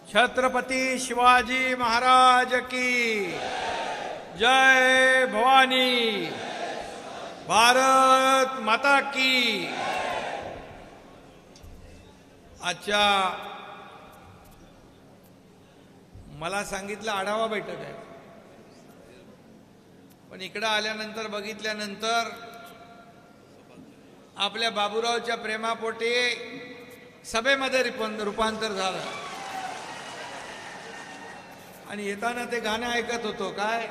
छत्रपती शिवाजी महाराज की जय। भवानी भारत माता की। आजच्या मला सांगितलं आढावा बैठक आहे, पण इकडे आल्यानंतर बघितल्यानंतर आपल्या बाबूरावच्या प्रेमापोटी सभेमध्ये रूपांतर झालं आणि येताना ते गाणं ऐकत होतो काय,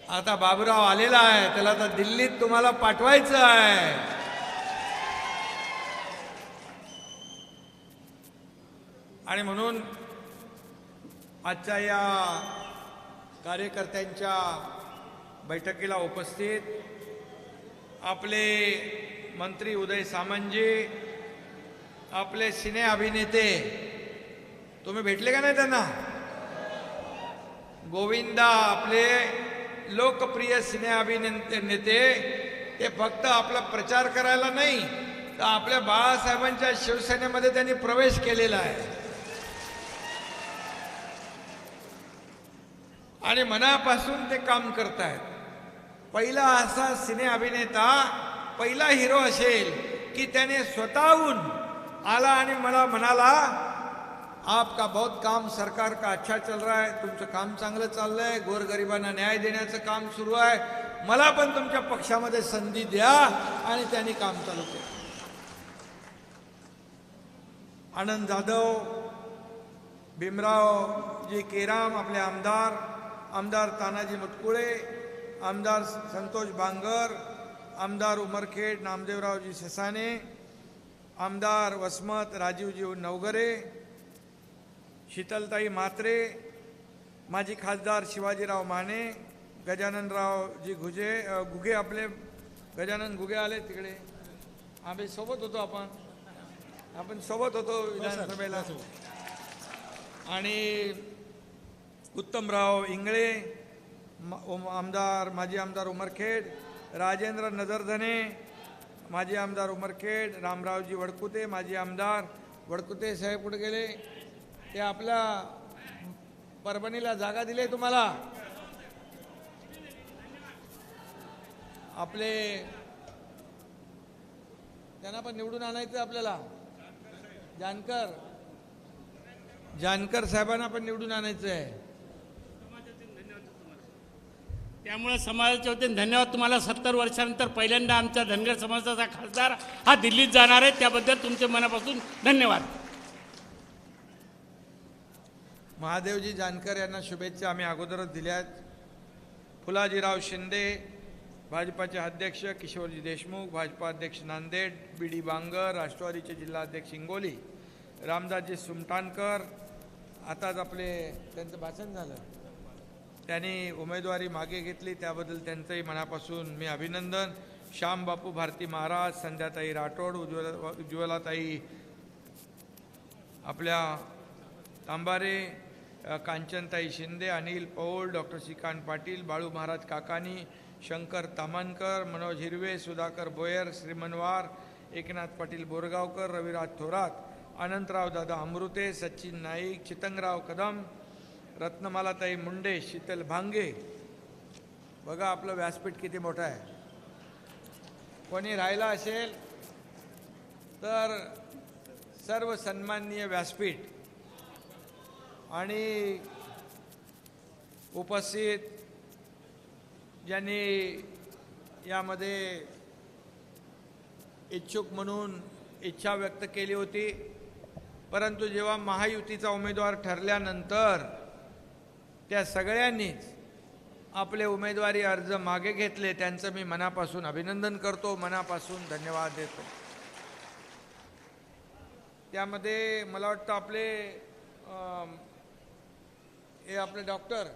आता बाबूराव आलेला आहे, त्याला तर दिल्लीत तुम्हाला पाठवायचं आहे। आणि म्हणून आजच्या या कार्यकर्त्यांच्या बैठकीला उपस्थित आपले मंत्री उदय सामंतजी, आपले सिने अभिनेते, तुम्ही भेटले का नाही त्यांना? गोविंदा, आपले लोकप्रिय सिने अभिनेते नेते, ते फक्त आपला प्रचार करायला नाही तर आपल्या बाळासाहेबांच्या शिवसेनेमध्ये त्यांनी प्रवेश केलेला आहे आणि मनापासून ते काम करतायत। पहिला असा सिने अभिनेता, पहिला हिरो असेल की त्याने स्वतःहून आला आणि मला म्हणाला, आपका बहुत काम सरकार का अच्छा चल रहा है, तुमचं काम चांगलं चाललंय, गोरगरिबांना न्याय देण्याचं काम सुरू आहे, मला पण तुमच्या पक्षामध्ये संधी द्या, आणि त्यांनी काम चालू केलं। आनंद जाधव, भीमरावजी केराम, आपले आमदार तानाजी मुटकुळे, आमदार संतोष बांगर, आमदार उमरखेड नामदेवरावजी ससाने, आमदार वसमत राजीवजी नवगरे, शीतलताई म्हात्रे, माजी खासदार शिवाजीराव माने, गजाननरावजी गुगे, आपले गजानन गुगे आले तिकडे, आम्ही सोबत होतो, आपण सोबत होतो विधानसभेला, आणि उत्तमराव इंगळे, माजी आमदार उमरखेड, राजेंद्र नजरधने, माजी आमदार उमरखेड, रामरावजी वडकुते, माजी आमदार वडकुते साहेब कुठे गेले? ते आपल्या परभणीला जागा दिली तुम्हाला, आपले त्यांना पण निवडून आणायचं आपल्याला, जानकर साहेबांना पण निवडून आणायचं आहे। त्यामुळे समाजाच्या वतीने धन्यवाद तुम्हाला। 70 वर्षानंतर पहिल्यांदा आमच्या धनगर समाजाचा खासदार हा दिल्लीत जाणार आहे, त्याबद्दल तुमचे मनापासून धन्यवाद। महादेवजी जानकर यांना शुभेच्छा आम्ही अगोदरच दिल्यात। फुलाजीराव शिंदे, भाजपाचे अध्यक्ष किशोरजी देशमुख, भाजपा अध्यक्ष नांदेड, बीडी बांगर, राष्ट्रवादीचे जिल्हाध्यक्ष हिंगोली, रामदासजी सुमटानकर, आताच त्यांचं भाषण झालं, त्यांनी उमेदवारी मागे घेतली, त्याबद्दल त्यांचंही मनापासून मी अभिनंदन। श्याम बापू भारती महाराज, संध्याताई राठोड, उज्ज्वलाताई आपल्या तांबारे, कांचनताई शिंदे, अनिल पौल, डॉक्टर श्रीकांत पाटील, बाळू महाराज काकानी, शंकर तामानकर, मनोज हिरवे, सुधाकर बोयर, श्रीमनवार, एकनाथ पाटील बोरगावकर, रविराज थोरात, अनंतराव दादा अमृते, सचिन नाईक, चितंगराव कदम, रत्नमालाताई मुंडे, शीतल भांगे। बघा आपलं व्यासपीठ किती मोठं आहे। कोणी राहिला असेल तर सर्व सन्माननीय व्यासपीठ आणि उपस्थित ज्यांनी यामध्ये इच्छुक म्हणून इच्छा व्यक्त केली होती, परंतु जेव्हा महायुतीचा उमेदवार ठरल्यानंतर त्या सगळ्यांनीच आपले उमेदवारी अर्ज मागे घेतले, त्यांचं मी मनापासून अभिनंदन करतो, मनापासून धन्यवाद देतो। त्यामध्ये मला वाटतं आपले डॉक्टर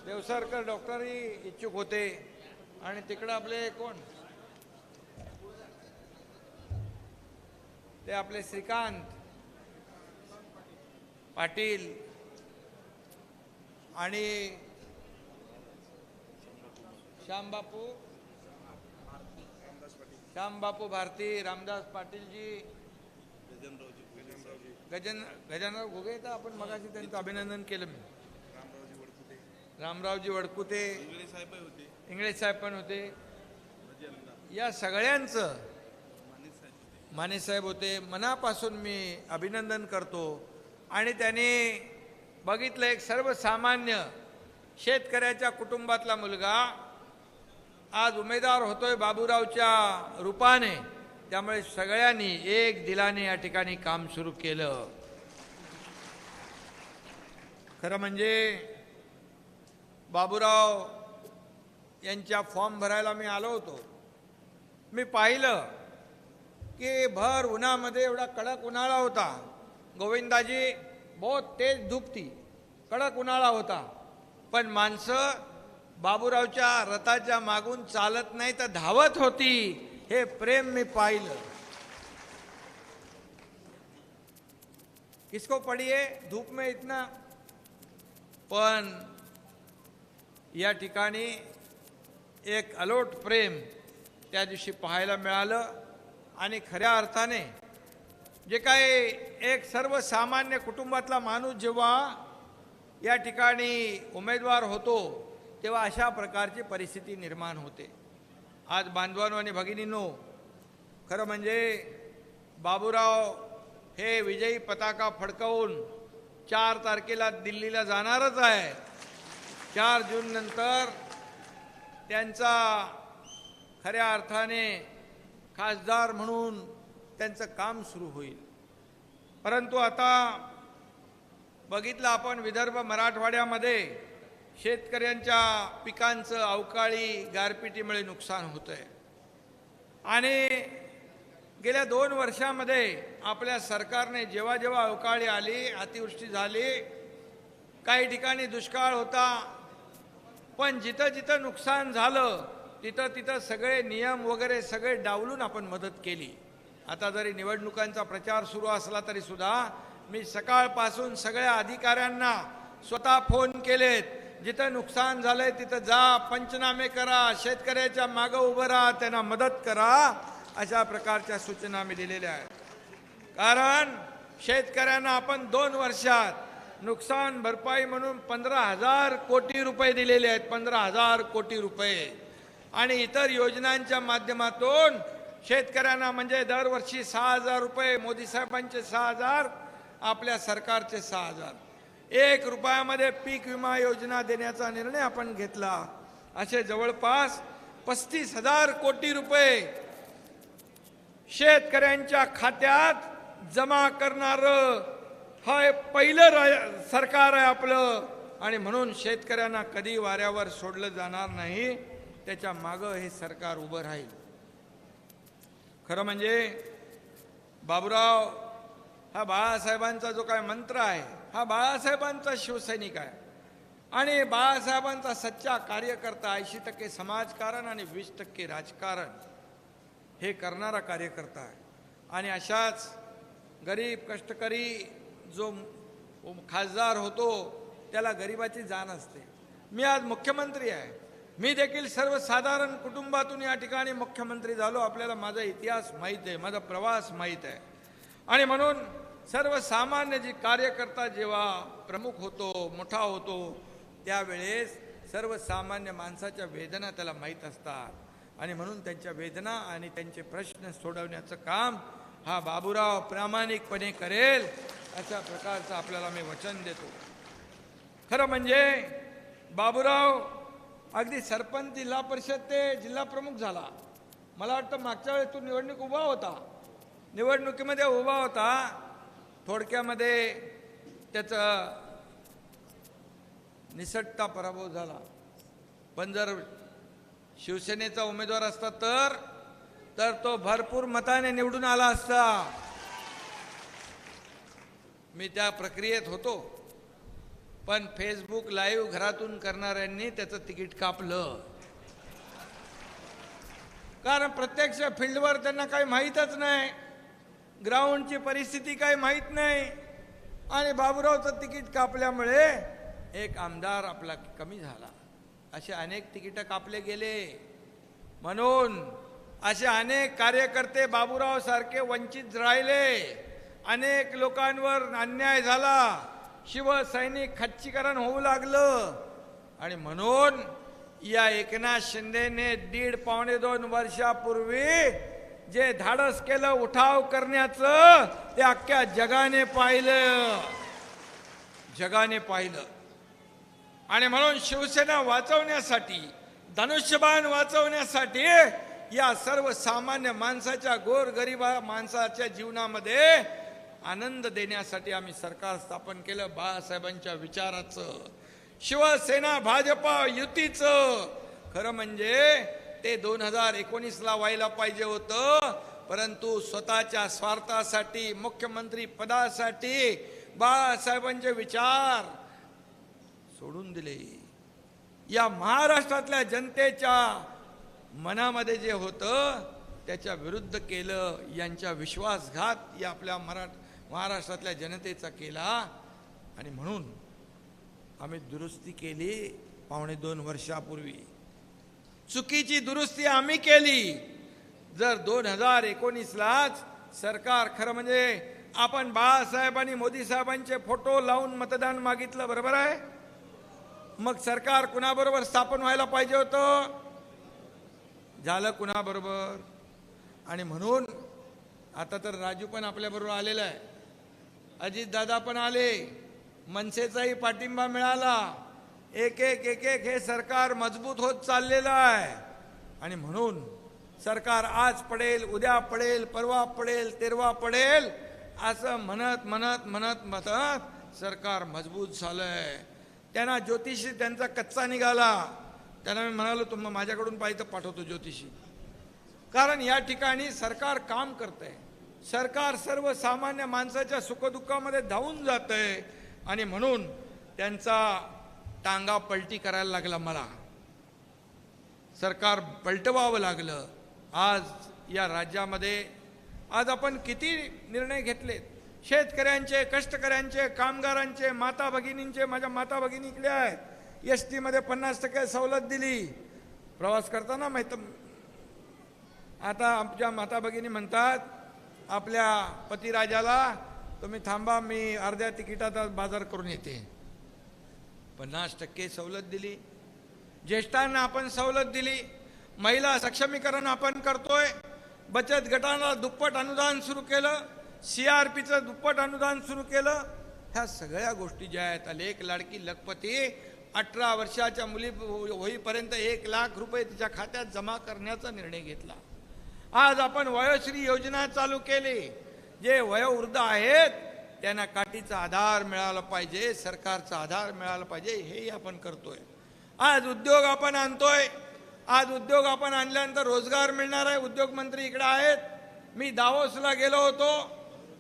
देवसरकर डॉक्टरही इच्छुक होते, आणि तिकडे आपले कोण, ते आपले श्रीकांत पाटील आणि श्यामबापू श्यामबापू भारती, रामदास पाटीलजी, गजानराव घुगे, तर आपण मगाशी त्यांचं अभिनंदन केलं मी. रामरावजी वडकुते, इंगळे साहेब पण होते. या सगळ्यांचं, माने साहेब होते, मनापासून मी अभिनंदन करतो. आणि त्यांनी बघितलं, एक सर्वसामान्य शेतकऱ्याच्या कुटुंबातला मुलगा आज उमेदवार होतोय बाबूरावच्या रूपाने. त्यामुळे सगळ्यांनी एक दिलाने या ठिकाणी काम सुरू केलं. खरं म्हणजे बाबूराव यांच्या फॉर्म भरायला मी आलो होतो. मी पाहिलं की भर उन्हामध्ये, एवढा कडक उन्हाळा होता. गोविंदाजी बहुत तेज धूप थी, कडक उन्हाळा होता, पण माणसं बाबूरावच्या रथाच्या मागून चालत नाही तर धावत होती. हे प्रेम मी पाहिलं. किसको पड़ी है धूप में इतना, पण या ठिकाणी एक अलोट प्रेम त्या दिवशी पाहायला मिळालं. आणि खऱ्या अर्थाने जे काही एक सर्वसामान्य कुटुंबातला माणूस जेव्हा या ठिकाणी उमेदवार होतो, तेव्हा अशा प्रकारची परिस्थिती निर्माण होते. आज बांधवांनो आणि भगिनींनो, खरं म्हणजे बाबूराव हे विजयी पताका फडकवून 4 तारखेला दिल्लीला जाणारच आहे. 4 जून नंतर त्यांचा खऱ्या अर्थाने खासदार म्हणून त्यांचं काम सुरू होईल. परंतु आता बघितलं आपण, विदर्भ मराठवाड्यामध्ये शेतकऱ्यांच्या पिकांचं अवकाळी गारपिटीमुळे नुकसान होतंय. आणि गेल्या 2 वर्षामध्ये आपल्या सरकारने जेव्हा जेव्हा अवकाळी आली, अतिवृष्टी झाली, काही ठिकाणी दुष्काळ होता, पण जिथं जिथं नुकसान झालं तिथं तिथं सगळे नियम वगैरे सगळे डावलून आपण मदत केली. आता जरी निवडणुकांचा प्रचार सुरू असला तरी सुद्धा मी सकाळपासून सगळ्या अधिकाऱ्यांना स्वतः फोन केलेत. जिथं नुकसान झालंय तिथं जा, पंचनामे करा, शेतकऱ्याच्या मागं उभं राहा, त्यांना मदत करा, अशा प्रकारच्या सूचना मी दिलेल्या आहेत. कारण शेतकऱ्यांना आपण 2 वर्षात नुकसान भरपाई म्हणून 15,000 कोटी रुपये दिलेले आहेत. 15,000 कोटी रुपये. आणि इतर योजनांच्या माध्यमातून शेतकऱ्यांना म्हणजे दरवर्षी 6,000 रुपये, मोदी साहेबांचे 6,000, आपल्या सरकारचे 6,000, 1 रुपयामध्ये पीक विमा योजना देण्याचा निर्णय आपण घेतला. असे जवळपास 35,000 कोटी रुपये शेतकऱ्यांच्या खात्यात जमा करणारं हे पहिलं सरकार आहे आपलं. आणि म्हणून शेतकऱ्यांना कधी वाऱ्यावर सोडलं जाणार नाही, त्याच्या मागं हे सरकार उभं राहील. खरं म्हणजे बाबूराव हा बाळासाहेबांचा जो काय मंत्र आहे, हा बाळासाहेबांचा शिवसैनिक आहे. आणि बाळासाहेबांचा सच्चा कार्यकर्ता, 80% समाजकारण आणि 20% राजकारण हे करणारा कार्यकर्ता आहे. आणि अशाच गरीब कष्टकरी जो खासदार होतो, त्याला गरिबाची जाण असते. मी आज मुख्यमंत्री आहे, मी देखील सर्वसाधारण कुटुंबातून या ठिकाणी मुख्यमंत्री झालो. आपल्याला माझा इतिहास माहीत आहे, माझा प्रवास माहीत आहे. आणि म्हणून सर्वसामान्य जी कार्यकर्ता जेव्हा प्रमुख होतो, मोठा होतो, त्यावेळेस सर्वसामान्य माणसाच्या वेदना त्याला माहीत असतात. आणि म्हणून त्यांच्या वेदना आणि त्यांचे प्रश्न सोडवण्याचं काम हा बाबूराव प्रामाणिकपणे करेल, अशा प्रकारचं आपल्याला मी वचन देतो. खरं म्हणजे बाबूराव अगदी सरपंच, जिल्हा परिषद ते जिल्हा प्रमुख झाला. मला वाटतं मागच्या वेळेस तो निवडणूक उभा होता, निवडणुकीमध्ये उभा होता. थोडक्यामध्ये त्याचा निसटता पराभव झाला. पण जर शिवसेनेचा उमेदवार असता तर तो भरपूर मताने निवडून आला असता. मी त्या प्रक्रियेत होतो. पण फेसबुक लाईव्ह घरातून करणाऱ्यांनी त्याचं तिकीट कापलं. कारण प्रत्यक्ष फील्डवर त्यांना काही माहीतच नाही, ग्राउंडची परिस्थिती काही माहीत नाही. आणि बाबूरावचं तिकीट कापल्यामुळे एक आमदार आपला कमी झाला. असे अनेक तिकीटं कापले गेले. म्हणून असे अनेक कार्यकर्ते बाबूराव सारखे वंचित राहिले, अनेक लोकांवर अन्याय झाला, शिवसैनिक खच्चीकरण होऊ लागलं आणि म्हणून या एकनाथ शिंदेने 1.5-2 वर्षापूर्वी जे धाडस केलं उठाव करण्याचं ते अख्ख्या जगाने पाहिलं आणि म्हणून शिवसेना वाचवण्यासाठी, धनुष्यबाण वाचवण्यासाठी या सर्वसामान्य माणसाच्या, गोरगरिबा माणसाच्या जीवनामध्ये आनंद देण्यासाठी आम्ही सरकार स्थापन केलं. बाळासाहेबांच्या विचाराचं, शिवसेना भाजपा युतीचं. खरं म्हणजे ते 2019ला व्हायला पाहिजे होतं, परंतु स्वतःच्या स्वार्थासाठी, मुख्यमंत्री पदासाठी बाळासाहेबांचे विचार सोडून दिले. या महाराष्ट्रातल्या जनतेच्या मनामध्ये जे होतं त्याच्या विरुद्ध केलं. यांच्या विश्वासघात या आपल्या महाराष्ट्रातल्या जनतेचा केला आणि म्हणून आम्ही दुरुस्ती केली 2.5 वर्षापूर्वी. चुकीची दुरुस्ती आम्ही केली. जर 2019लाच सरकार, खरं म्हणजे आपण बाळासाहेब आणि मोदी साहेबांचे फोटो लावून मतदान मागितलं, बरोबर आहे? मग सरकार कुणाबरोबर स्थापन व्हायला पाहिजे होतं? झालं कुणाबरोबर? आणि म्हणून आता तर राजू पण आपल्याबरोबर आलेला आहे, अजित दादा पण आले, मनसेचाही पाठिंबा मिळाला. एक हे सरकार मजबूत होत चाललेलं आहे आणि म्हणून सरकार आज पडेल, उद्या पडेल, परवा पडेल, तेरवा पडेल असं म्हणत सरकार मजबूत झालंय. त्यांना ज्योतिषी त्यांचा कच्चा निघाला. त्यांना मी म्हणालो तुम्हाला माझ्याकडून पाहिजे तर पाठवतो ज्योतिषी, कारण या ठिकाणी सरकार काम करतंय. सरकार सर्वसामान्य माणसाच्या सुखदुःखामध्ये धावून जातंय आणि म्हणून त्यांचा टांगा पलटी करायला लागला. मला सरकार पलटवावं लागलं. आज या राज्यामध्ये आज आपण किती निर्णय घेतलेत, शेतकऱ्यांचे, कष्टकऱ्यांचे, कामगारांचे, माता भगिनींचे. माझ्या माता भगिनी इकडे आहेत. ST मध्ये 50% सवलत दिली प्रवास करताना. माहित आता आमच्या माता भगिनी म्हणतात आपल्या पतिराजाला, तुम्ही थांबा, मी अर्ध्या तिकिटाचा बाजार करून येते. 50% सवलत दिली. ज्येष्ठांना आपण सवलत दिली. महिला सक्षमीकरण आपण करतोय. बचत गटांना दुप्पट अनुदान सुरू केलं. CRPचं दुप्पट अनुदान सुरू केलं. ह्या सगळ्या गोष्टी ज्या आहेत, लेक लाडकी लखपती, 18 वर्षाच्या मुली होईपर्यंत 1 लाख रुपये तिच्या खात्यात जमा करण्याचा निर्णय घेतला. आज आपण वयोश्री योजना चालू केली. जे वयोवृद्ध आहेत त्यांना काठीचा आधार मिळाला पाहिजे, सरकारचा आधार मिळाला पाहिजे, हे आपण करतोय. आज उद्योग आपण आणतोय. आज उद्योग आपण आणल्यानंतर रोजगार मिळणार आहे. उद्योग मंत्री इकडे आहेत. मी दावोसला गेलो होतो,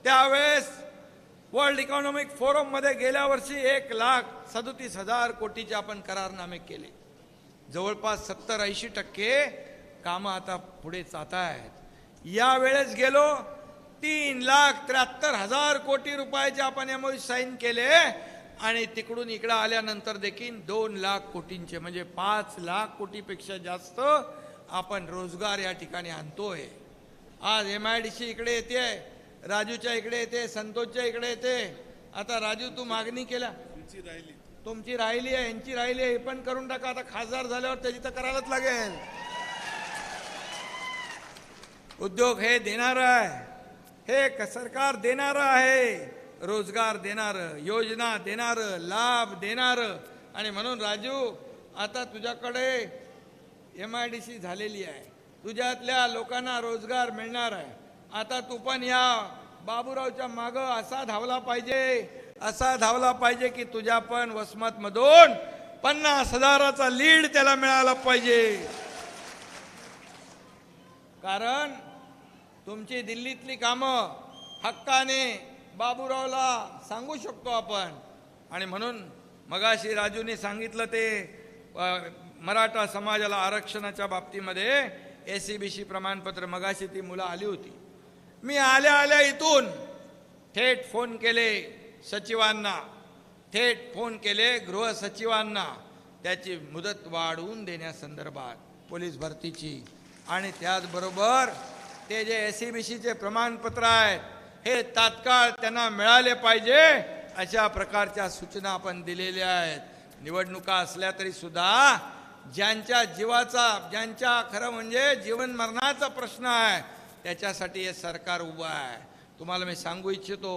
त्यावेळेस वर्ल्ड इकॉनॉमिक फोरम मध्ये गेल्या वर्षी 1,37,000 कोटीचे आपण करारनामे केले. जवळपास 70-80% कामं आता पुढे जात आहेत. यावेळेस गेलो 3,73,000 कोटी रुपयाचे आपण MOU साईन केले आणि तिकडून इकडे आल्यानंतर देखील 2 लाख कोटींचे, म्हणजे 5 लाख कोटीपेक्षा जास्त आपण रोजगार या ठिकाणी आणतोय. आज MIDC इकडे येते, राजूच्या इकडे येते, संतोषच्या इकडे येते. आता राजू तू मागणी केला, तुमची राहिली आहे, यांची राहिली आहे, हे पण करून टाका. आता खासदार झाल्यावर त्याची तर करायलाच लागेल. उद्योग हे देणार आहे, हे सरकार देणार आहे, रोजगार देणार, योजना देणार, लाभ देणार. आणि म्हणून राजू आता तुझ्याकडे MIDC झालेली आहे, तुझ्यातल्या लोकांना रोजगार मिळणार आहे. आता तू पण या बाबूरावच्या मागं असा धावला पाहिजे की तुझ्या पण वसमत मधून 50,000चा लीड त्याला मिळाला पाहिजे. कारण तुमची दिल्लीतली कामं हक्काने बाबूरावला सांगू शकतो आपण. आणि म्हणून मगाशी राजूने सांगितलं ते मराठा समाजाला आरक्षणाच्या बाबतीमध्ये SCBC प्रमाणपत्र, मगाशी ती मुलं आली होती. मी आल्या इथून थेट फोन केले सचिवांना, थेट फोन केले गृह सचिवांना, त्याची मुदत वाढवून देण्यासंदर्भात, पोलीस भरतीची आणि त्याचबरोबर ते जे SEBCचे प्रमाणपत्र आहेत हे तात्काळ त्यांना मिळाले पाहिजे अशा प्रकारच्या सूचना आपण दिलेल्या आहेत. निवडणुका असल्या तरी सुद्धा ज्यांच्या जीवाचा ज्यांच्या खरं म्हणजे जीवन मरणाचा प्रश्न आहे त्याच्यासाठी हे सरकार उभं आहे. तुम्हाला मी सांगू इच्छितो,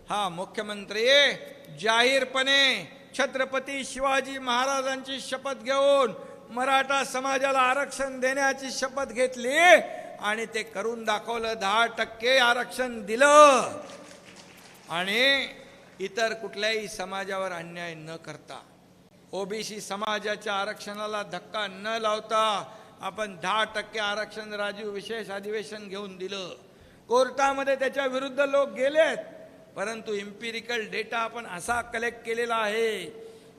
हा मुख्यमंत्री जाहीरपणे छत्रपती शिवाजी महाराजांची शपथ घेऊन मराठा समाजाला आरक्षण देण्याची शपथ घेतली आणि ते करून दाखवलं. 10% आरक्षण दिलं आणि इतर कुठल्याही समाजावर अन्याय न करता OBC समाजाच्या आरक्षणाला धक्का न लावता आपण 10% आरक्षण राजीव विशेष अधिवेशन घेऊन दिलं. कोर्टामध्ये त्याच्या विरुद्ध लोक गेलेत, परंतु इम्पिरिकल डेटा आपण असा कलेक्ट केलेला आहे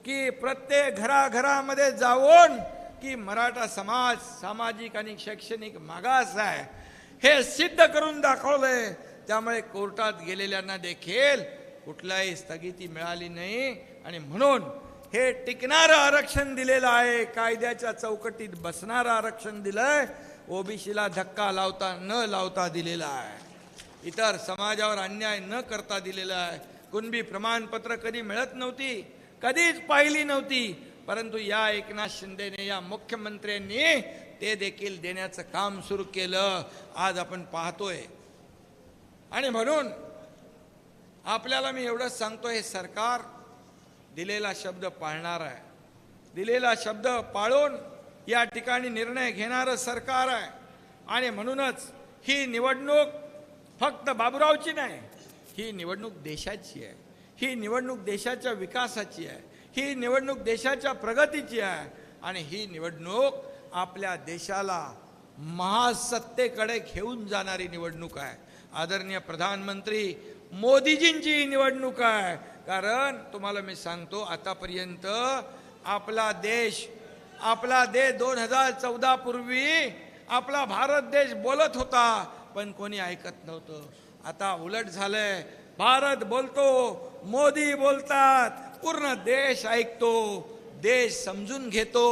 की प्रत्येक घराघरामध्ये जाऊन की मराठा समाज सामाजिक आणि शैक्षणिक मागास आहे हे सिद्ध करून दाखवलंय. त्यामुळे कोर्टात गेलेल्यांना देखील कुठलाही स्थगिती मिळाली नाही आणि म्हणून हे टिकणारं आरक्षण दिलेलं आहे. कायद्याच्या चौकटीत बसणारं आरक्षण दिलंय. OBCला धक्का लावता न लावता दिलेला आहे. इतर समाजावर अन्याय न करता दिलेला आहे. कुणबी प्रमाणपत्र कधी मिळत नव्हती, कधीच पाहिली नव्हती, परंतु या एकनाथ शिंदेने या मुख्यमंत्र्यांनी ते देखील देण्याचं काम सुरू केलं. आज आपण पाहतोय आणि म्हणून आपल्याला मी एवढंच सांगतो, हे सरकार दिलेला शब्द पाळणार आहे. दिलेला शब्द पाळून या ठिकाणी निर्णय घेणारं सरकार आहे. आणि म्हणूनच ही निवडणूक फक्त बाबूरावची नाही, ही निवडणूक देशाची आहे. ही निवडणूक देशाच्या विकासाची आहे. ही निवडणूक देशाच्या प्रगतीची आहे. आणि ही निवडणूक आपल्या देशाला महासत्तेकडे घेऊन जाणारी निवडणूक आहे. आदरणीय प्रधानमंत्री मोदीजींची ही निवडणूक आहे. कारण तुम्हाला मी सांगतो, आतापर्यंत आपला देश 2014 पूर्वी आपला भारत देश बोलत होता, पण कोणी ऐकत नव्हतं. आता उलट झालंय. भारत बोलतो, मोदी बोलतात, पूर्ण देश ऐकतो, देश समजून घेतो.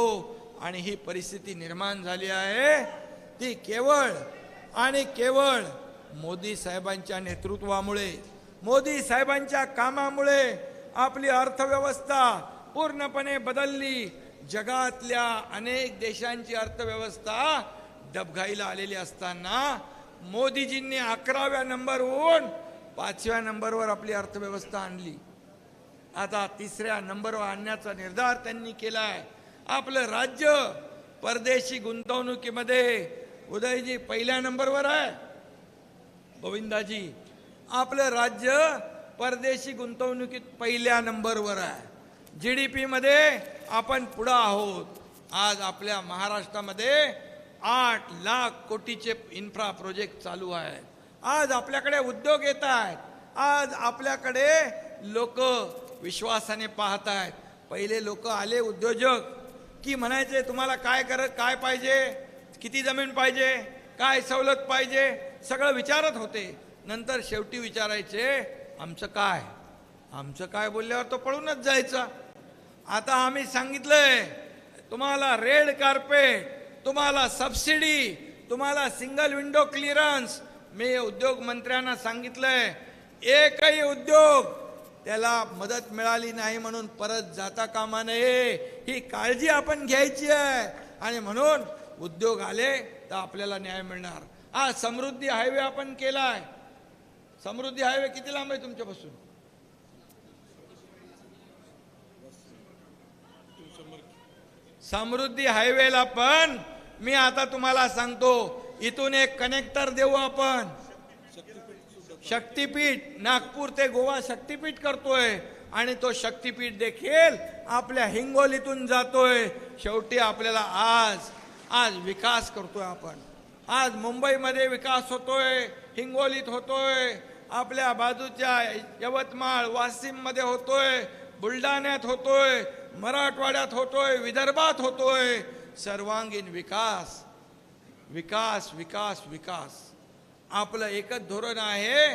आणि ही परिस्थिती निर्माण झाली आहे ती केवळ आणि केवळ मोदी साहेबांच्या नेतृत्वामुळे, मोदी साहेबांच्या कामामुळे आपली अर्थव्यवस्था पूर्णपणे बदलली. जगातल्या अनेक देशांची अर्थव्यवस्था डबघाईला आलेली असताना मोदीजींनी 11व्या नंबरवरून 5व्या नंबरवर आपली अर्थव्यवस्था आणली. आता 3ऱ्या नंबरवर आणण्याचा निर्धार त्यांनी केलाय. आपलं राज्य परदेशी गुंतवणुकीमध्ये उदयजी 1ल्या नंबरवर आहे. गोविंदाजी, आपलं राज्य परदेशी गुंतवणुकीत 1ल्या नंबरवर आहे. GDP मध्ये आपण पुढे आहोत. आज आपल्या महाराष्ट्रामध्ये 8 लाख कोटीचे इन्फ्रा प्रोजेक्ट चालू आहेत. आज आपल्याकडे उद्योग येत आहेत. आज आपल्याकडे लोक विश्वासाने पाहत आहेत. पहिले लोक आले उद्योजक की म्हणायचे तुम्हाला काय पाहिजे, किती जमीन पाहिजे, काय सवलत पाहिजे, सगळं विचारत होते. नंतर शेवटी विचारायचे आमचं काय बोलल्यावर तो पळूनच जायचा. आता आम्ही सांगितलंय तुम्हाला रेड कार्पेट, तुम्हाला सबसिडी, तुम्हाला सिंगल विंडो क्लिअरन्स. मी उद्योग मंत्र्यांना सांगितलंय एकही उद्योग त्याला मदत मिळाली नाही म्हणून परत जाता कामा नये. ही काळजी आपण घ्यायची आहे. आणि म्हणून उद्योग आले तर आपल्याला न्याय मिळणार. हा समृद्धी हायवे आपण केलाय. समृद्धी हायवे किती लांब आहे तुमच्यापासून? समृद्धी हायवेला पण मी आता तुम्हाला सांगतो, इथून एक कनेक्टर देऊ आपण. शक्तीपीठ, नागपूर ते गोवा शक्तीपीठ करतोय आणि तो शक्तीपीठ देखील आपल्या हिंगोलीतून जातोय. शेवटी आपल्याला आज विकास करतोय आपण. आज मुंबईमध्ये विकास होतोय, हिंगोलीत होतोय, आपल्या बाजूच्या यवतमाळ वाशिम मध्ये होतोय, बुलढाण्यात होतोय, मराठवाड्यात होतोय, विदर्भात होतोय. सर्वांगीण विकास विकास विकास विकास आपलं एकच धोरण आहे,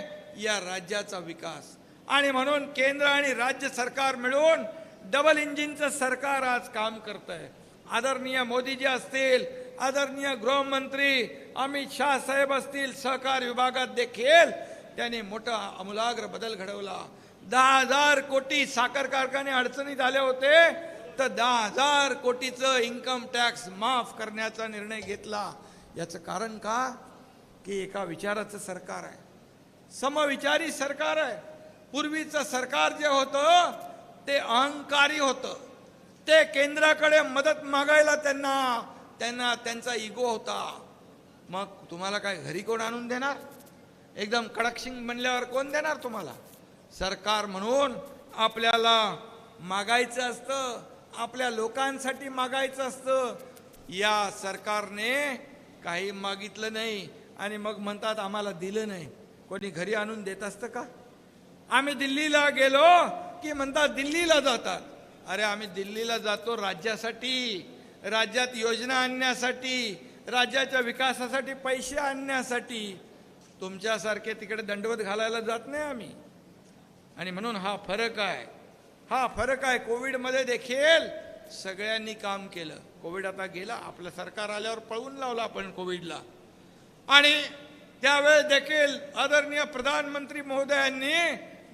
या राज्याचा विकास. आणि म्हणून केंद्र आणि राज्य सरकार मिळून डबल इंजिनचं सरकार आज काम करतंय. आदरणीय मोदीजी असतील, आदरणीय गृहमंत्री अमित शाह साहेब असतील, सहकार विभागात देखील त्यांनी मोठा आमूलाग्र बदल घडवला. 10,000 कोटी साखर कारखाने अडचणीत आले होते, तर 10,000 कोटीचं इन्कम टॅक्स माफ करण्याचा निर्णय घेतला. याचं कारण का? की एका विचाराचं सरकार आहे, समविचारी सरकार आहे. पूर्वीचं सरकार जे होतं ते अहंकारी होतं. ते केंद्राकडे मदत मागायला त्यांचा इगो होता. मग तुम्हाला काय घरी कोण आणून देणार? एकदम कडकशिंग बनल्यावर कोण देणार तुम्हाला? सरकार म्हणून आपल्याला मागायचं असतं, आपल्या लोकांसाठी मागायचं असतं. या सरकारने काही मागितलं नाही आणि मग म्हणतात आम्हाला दिलं नाही. कोणी घरी आणून देत असतं का? आम्ही दिल्लीला गेलो की म्हणतात दिल्लीला जातात. अरे आम्ही दिल्लीला जातो राज्यासाठी, राज्यात योजना आणण्यासाठी, राज्याच्या विकासासाठी पैसे आणण्यासाठी. तुमच्यासारखे तिकडे दंडवत घालायला जात नाही आम्ही. आणि म्हणून हा फरक आहे, हा फरक आहे. कोविडमध्ये देखील सगळ्यांनी काम केलं. कोविड आता गेला, आपलं सरकार आल्यावर पळवून लावला आपण कोविडला. आणि त्यावेळेस देखील आदरणीय प्रधानमंत्री महोदयांनी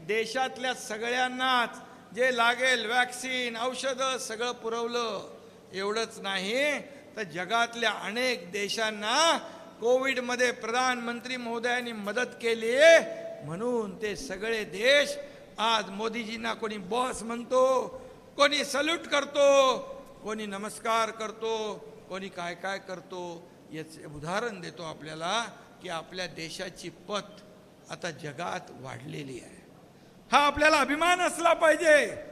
देशातल्या सगळ्यांनाच जे लागेल वॅक्सिन, औषधं सगळं पुरवलं. एवढंच नाही तर जगातल्या अनेक देशांना कोविडमध्ये प्रधानमंत्री महोदयांनी मदत केली. म्हणून ते सगळे देश आज मोदीजींना कोणी बॉस म्हणतो, कोणी सल्यूट करतो, कोणी नमस्कार करतो, कोणी काय काय करतो. याचे उदाहरण देतो आपल्याला की आपल्या देशाची पत आता जगात वाढलेली आहे. हा आपल्याला अभिमान असला पाहिजे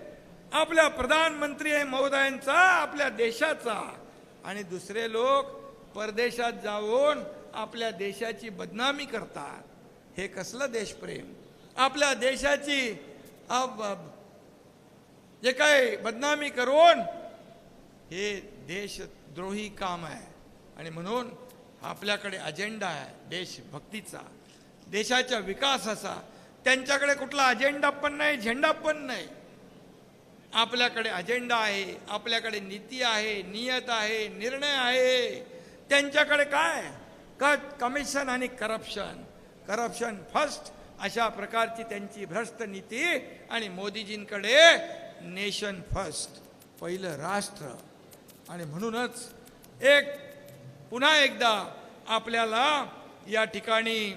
आपल्या प्रधानमंत्री महोदयांचा, आपल्या देशाचा. आणि दुसरे लोक परदेशात जाऊन आपल्या देशाची बदनामी करतात. हे कसलं देशप्रेम? आपल्या देशाची जे काय बदनामी करून हे देशद्रोही काम आहे. आणि म्हणून आपल्याकडे अजेंडा आहे देशभक्तीचा, देशाच्या विकासाचा. त्यांच्याकडे कुठला अजेंडा पण नाही, झेंडा पण नाही. आपल्याकडे अजेंडा आहे, आपल्याकडे नीती आहे, नियत आहे, निर्णय आहे. त्यांच्याकडे काय? कट, कमिशन आणि करप्शन. करप्शन फर्स्ट अशा प्रकारची त्यांची भ्रष्ट नीती. आणि मोदीजींकडे नेशन फर्स्ट, पहिलं राष्ट्र. आणि म्हणूनच पुन्हा एकदा आपल्याला या ठिकाणी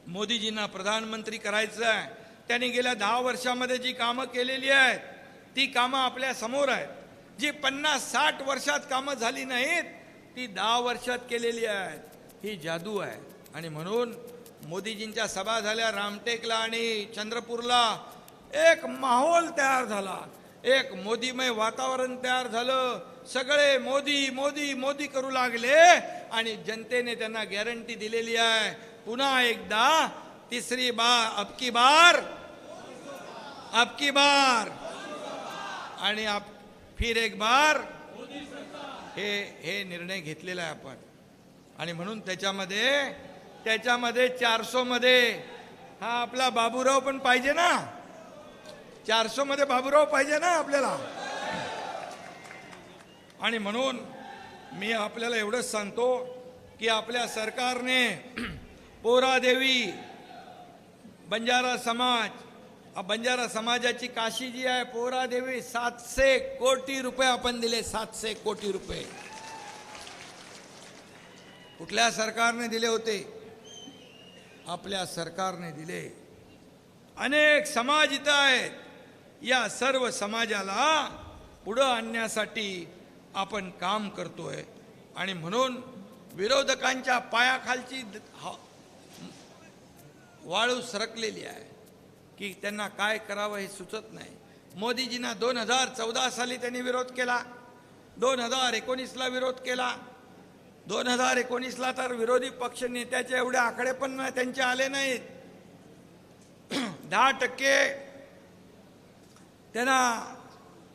मोदीजींना प्रधानमंत्री करायचं आहे. त्यांनी गेल्या 10 वर्षामध्ये जी कामं केलेली आहेत ती कामं आपल्या समोर आहेत. जी 50-60 वर्षात कामं झाली नाहीत ती 10 वर्षात केलेली आहेत. ही जादू आहे. आणि म्हणून मोदीजींच्या सभा झाल्या रामटेकला आणि चंद्रपूरला. एक माहोल तयार झाला, एक मोदीमय वातावरण तयार झालं. सगळे मोदी मोदी मोदी करू लागले आणि जनतेने त्यांना गॅरंटी दिलेली आहे, पुन्हा एकदा तिसरी बार, अबकी बार आणि फिर एक बार. हे निर्णय घेतलेला आहे आपण. आणि म्हणून त्याच्यामध्ये 400 मध्ये हा आपला बाबूराव पण पाहिजे ना. 400 मध्ये बाबूराव पाहिजे ना आपल्याला. आणि म्हणून मी आपल्याला एवढंच सांगतो की आपल्या सरकारने पोरादेवी बंजारा समाजाची काशी जी आहे पोरादेवी, 700 कोटी रुपये आपण दिले. 700 कोटी रुपये कुठल्या सरकारने दिले होते? आपल्या सरकारने दिले. अनेक समाज इथं आहेत. या सर्व समाजाला पुढं आणण्यासाठी आपण काम करतोय. आणि म्हणून विरोधकांच्या पायाखालची वाळू सरकलेली आहे की त्यांना काय करावं हे सुचत नाही. मोदीजींना 2014 साली त्यांनी विरोध केला, 2019ला विरोध केला. 2019ला तर विरोधी पक्ष नेत्याचे एवढे आकडे पण त्यांचे आले नाहीत. 10% त्यांना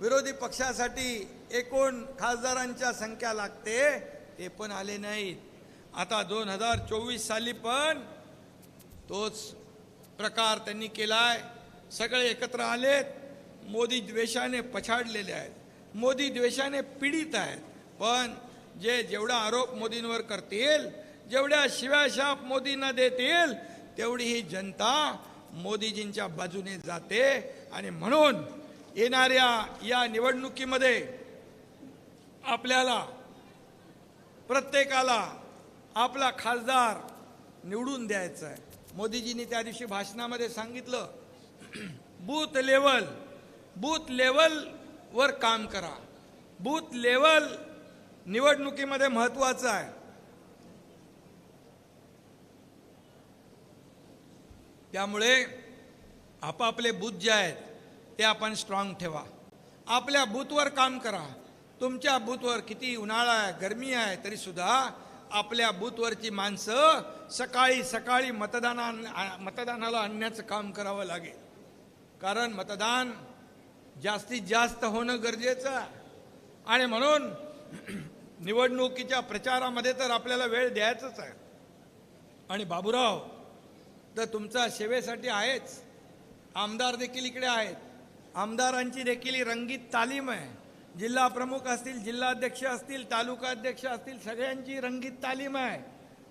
विरोधी पक्षासाठी एकूण खासदारांच्या संख्या लागते, ते पण आले नाहीत. आता 2024 साली पण तोच प्रकार त्यांनी केलाय. सगळे एकत्र आलेत, मोदी द्वेषाने पछाडलेले आहेत, मोदी द्वेषाने पीडित आहेत. पण जे जेवढा आरोप मोदींवर करतील, जेवढ्या शिव्याशाप मोदींना देतील, तेवढी ही जनता मोदीजींच्या बाजूने जाते. आणि म्हणून येणाऱ्या या निवडणुकीमध्ये आपल्याला प्रत्येकाला आपला खासदार निवडून द्यायचा आहे. मोदीजींनी त्या दिवशी भाषणामध्ये सांगितलं, बूथ लेवलवर काम करा. बूथ लेवल निवडणुकीमध्ये महत्वाचं आहे. त्यामुळे आपापले बूथ जे आहेत ते आपण स्ट्रॉंग ठेवा. आपल्या बूथवर काम करा. तुमच्या बूथवर किती उन्हाळा आहे, गरमी आहे, तरी सुद्धा आपल्या बूथवरची माणसं सकाळी सकाळी मतदानाला आणण्याचं काम करावं लागेल. कारण मतदान जास्तीत जास्त होणं गरजेचं आहे. आणि म्हणून निवडणुकीच्या प्रचारामध्ये तर आपल्याला वेळ द्यायचाच आहे. आणि बाबूराव तर तुमचा सेवेसाठी आहेच. आमदार देखील इकडे आहेत. आमदारांची देखील ही रंगीत तालीम आहे. जिल्हा प्रमुख असतील, जिल्हाध्यक्ष असतील, तालुका अध्यक्ष असतील, सगळ्यांची रंगीत तालीम आहे.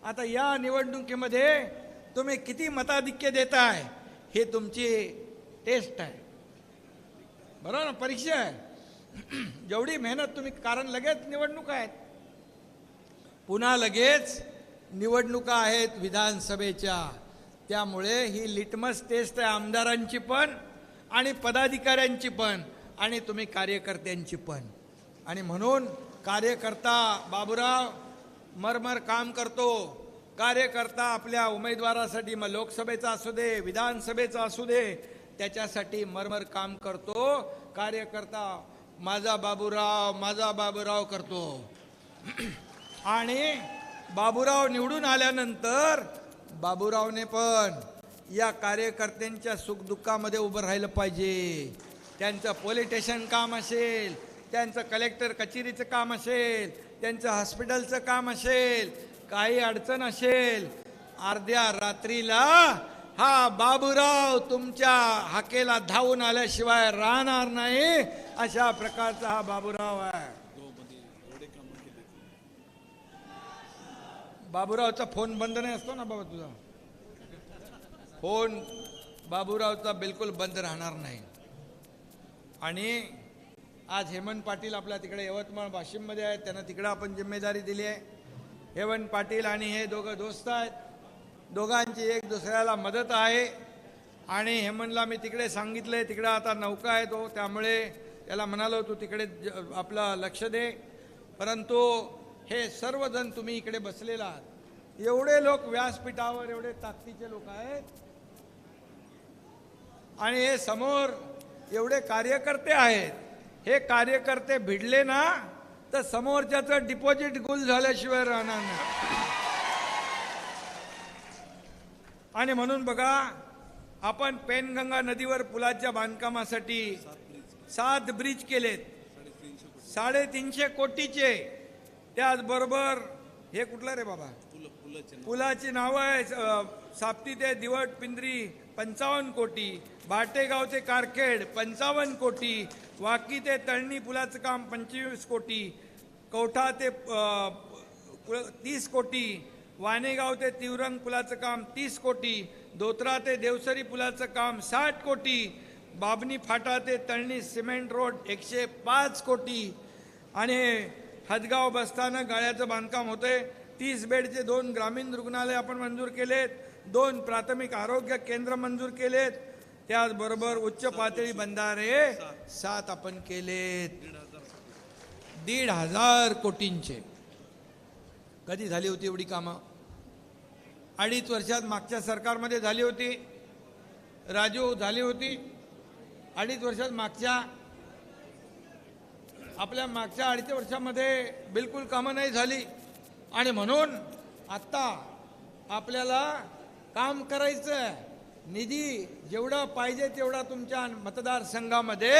आता या निवडणुकीमध्ये तुम्ही किती मताधिक्य देताय हे तुमची टेस्ट आहे. बरोबर ना, परीक्षा आहे. जेवढी मेहनत तुम्ही, कारण लगेच निवडणुका आहेत, पुन्हा लगेच निवडणुका आहेत विधानसभेच्या. त्यामुळे ही लिटमस टेस्ट आहे आमदारांची पण आणि पदाधिकाऱ्यांची पण आणि तुम्ही कार्यकर्त्यांची पण. आणि म्हणून कार्यकर्ता बाबूराव मरमर काम करतो. कार्यकर्ता आपल्या उमेदवारासाठी, मग लोकसभेचा असू दे, विधानसभेचा असू दे, त्याच्यासाठी मरमर काम करतो. कार्यकर्ता माझा बाबूराव करतो. आणि बाबूराव निवडून आल्यानंतर बाबूरावने पण या कार्यकर्त्यांच्या सुखदुःखामध्ये उभं राहिलं पाहिजे. त्यांचं पोलीस स्टेशन काम असेल, त्यांचं कलेक्टर कचेरीचं काम असेल, त्यांचं हॉस्पिटलचं काम असेल, काही अडचण असेल, अर्ध्या रात्रीला हा बाबूराव तुमच्या हाकेला धावून आल्याशिवाय राहणार नाही. अशा प्रकारचा हा बाबूराव आहे. बाबूरावचा फोन बंद नाही असतो ना बाबा, तुझा फोन बाबूरावचा बिलकुल बंद राहणार नाही. आणि आज हेमंत पाटील आपल्या तिकडे यवतमाळ वाशिममध्ये आहेत, त्यांना तिकडे आपण जिम्मेदारी दिली आहे. हेमंत पाटील आणि हे दोघं दोस्त आहेत. दोघांची एक दुसऱ्याला मदत आहे. आणि हेमंतला मी तिकडे सांगितलंय, तिकडे आता नौका आहे तो, त्यामुळे त्याला म्हणालो तू तिकडे आपलं लक्ष दे. परंतु हे सर्वजण तुम्ही इकडे बसलेला आहात, एवढे लोक व्यासपीठावर, एवढे ताकदीचे लोक आहेत. आणि हे समोर एवढे कार्यकर्ते आहेत. हे कार्यकर्ते भिडले ना तर समोरच्याचं डिपॉझिट गुल झाल्याशिवाय राहणार नाही. आणि म्हणून बघा, आपण पेनगंगा नदीवर पुलाच्या बांधकामासाठी 7 ब्रिज केलेत, 350 कोटीचे. त्याचबरोबर हे कुठलं रे बाबा, पुलाची नावं आहे साप्ती ते दिवट पिंजरी 55 कोटी, भाटेगाव ते कारखेड 55 कोटी, वाकी ते तळणी पुलाचं काम 25 कोटी, कवठा ते 30 कोटी, वानेगाव ते तिवरंग पुलाचं काम 30 कोटी, धोत्रा ते देवसरी पुलाचं काम 60 कोटी, बाबनी फाटा ते तळणी सिमेंट रोड 105 कोटी. आणि हदगाव बसताना गाळ्याचं बांधकाम होतंय. 30 बेडचे 2 ग्रामीण रुग्णालय आपण मंजूर केलेत, 2 प्राथमिक आरोग्य केंद्र मंजूर केलेत. त्याचबरोबर उच्च पातळी बंधारे 7 आपण केलेत. 1,500 कोटींचे. कधी झाली होती एवढी कामं? 2.5 वर्षात मागच्या सरकारमध्ये झाली होती. राजू झाली होती 2.5 वर्षात. आपल्या मागच्या 2.5 वर्षामध्ये बिलकुल कामं नाही झाली. आणि म्हणून आत्ता आपल्याला काम करायचं आहे. निधी जेवढा पाहिजे तेवढा तुमच्या मतदारसंघामध्ये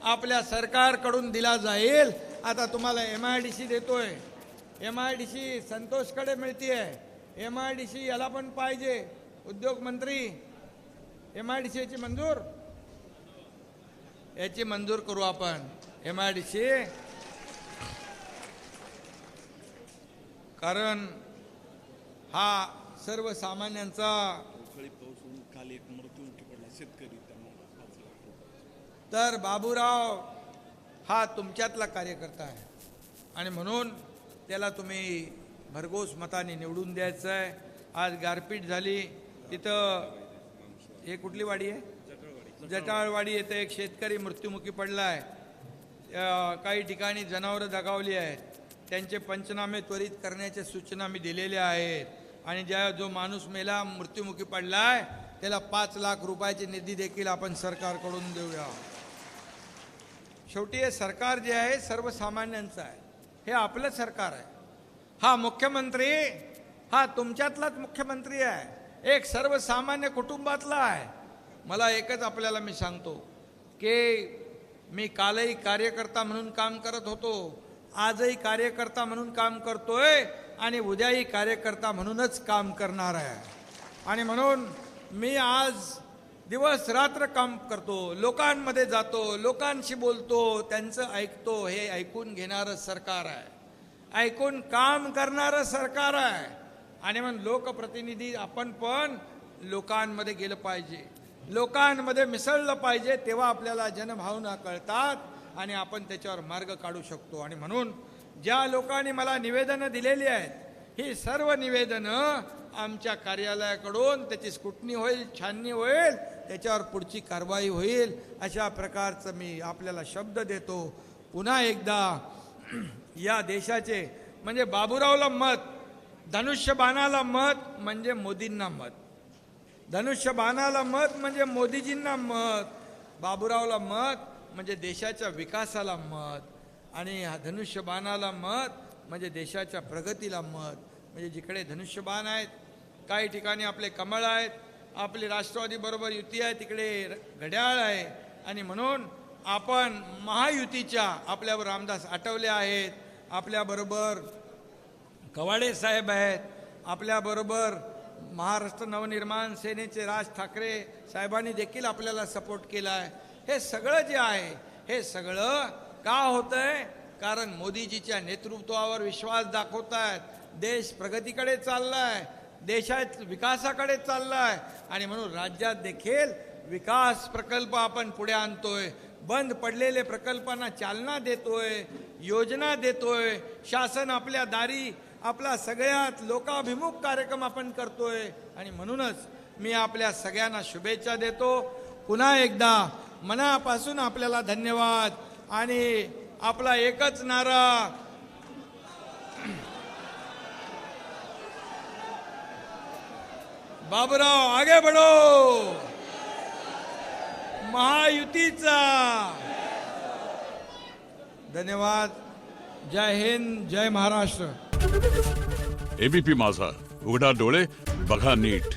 आपल्या सरकारकडून दिला जाईल. आता तुम्हाला MIDC देतोय, MIDC संतोषकडे मिळतीये, MIDC याला पण पाहिजे. उद्योग मंत्री MIDC याची मंजूर करू आपण. MIDC कारण हा सर्वसामान्यांचा अवकाळी पाऊस होऊन काल एक मृत्युमुखी पडला शेतकरी, त्यांना 5 लाख रुपये. तर बाबूराव हा तुमच्यातला कार्यकर्ता आहे आणि म्हणून त्याला तुम्ही भरघोस मताने निवडून द्यायचं आहे. आज गारपीट झाली तिथं, हे कुठली वाडी आहे? जटाळवाडी येथे एक शेतकरी मृत्युमुखी पडला आहे. काही ठिकाणी जनावरं दगावली आहेत. त्यांचे पंचनामे त्वरित करण्याच्या सूचना मी दिलेल्या आहेत आणि जो माणूस मेला मृत्युमुखी पडला आहे त्याला 5 लाख रुपयाची निधी देखील आपण सरकारकडून देऊया. शेवटी हे सरकार जे आहे सर्वसामान्यांचं आहे, हे आपलं सरकार आहे. हा मुख्यमंत्री हा तुमच्यातलाच मुख्यमंत्री आहे, एक सर्वसामान्य कुटुंबातला आहे. मला एकच आपल्याला मी सांगतो की मी कालही कार्यकर्ता म्हणून काम करत होतो, आजही कार्यकर्ता म्हणून काम करतोय आणि उद्याही कार्यकर्ता म्हणूनच काम करणार आहे. आणि म्हणून मी आज दिवस रात्र काम करतो, लोकांमध्ये जातो, लोकांशी बोलतो, त्यांचं ऐकतो. हे ऐकून घेणारं सरकार आहे, ऐकून काम करणारं सरकार आहे. आणि म्हणून लोकप्रतिनिधी आपण पण लोकांमध्ये गेलं पाहिजे, लोकांमध्ये मिसळलं पाहिजे, तेव्हा आपल्याला जनभावना कळतात आणि आपण त्याच्यावर मार्ग काढू शकतो. आणि म्हणून ज्या लोकांनी मला निवेदनं दिलेली आहेत ही सर्व निवेदनं आमच्या कार्यालयाकडून त्याची स्क्रुटनी होईल, छाननी होईल, त्याच्यावर पुढची कारवाई होईल. अशा प्रकारचं मी आपल्याला शब्द देतो. पुन्हा एकदा या देशाचे म्हणजे बाबूरावला मत, धनुष्यबाणाला मत म्हणजे मोदींना मत, धनुष्यबाणाला मत म्हणजे मोदीजींना मत, बाबूरावला मत म्हणजे देशाच्या विकासाला मत, आणि धनुष्यबाणाला मत म्हणजे देशाच्या प्रगतीला मत. म्हणजे जिकडे धनुष्यबाण आहेत, काही ठिकाणी आपले कमळ आहेत, आपली राष्ट्रवादी बरोबर युती आहे, तिकडे घड्याळ आहे. आणि म्हणून आपण महायुतीच्या, आपल्यावर रामदास आठवले आहेत, आपल्याबरोबर कवाडे साहेब आहेत, आपल्याबरोबर महाराष्ट्र नवनिर्माण सेनेचे राज ठाकरे साहेबांनी देखील आपल्याला सपोर्ट केला आहे. हे सगळं जे आहे हे सगळं का होतंय? कारण मोदीजीच्या नेतृत्वावर विश्वास दाखवतायत. देश प्रगतीकडे चाललाय, देशात विकासाकडे चाललाय. आणि म्हणून राज्यात देखील विकास प्रकल्प आपण पुढे आणतोय, बंद पडलेले प्रकल्पांना चालना देतोय, योजना देतोय. शासन आपल्या दारी आपला सगळ्यात लोकाभिमुख कार्यक्रम आपण करतोय. आणि म्हणूनच मी आपल्या सगळ्यांना शुभेच्छा देतो. पुन्हा एकदा मनापासून आपल्याला धन्यवाद. आणि आपला एकच नारा, बाबूराव आगे बढो, महायुतीचा. धन्यवाद. जय हिंद, जय महाराष्ट्र. एबीपी माझा, उघडा डोळे बघा नीट.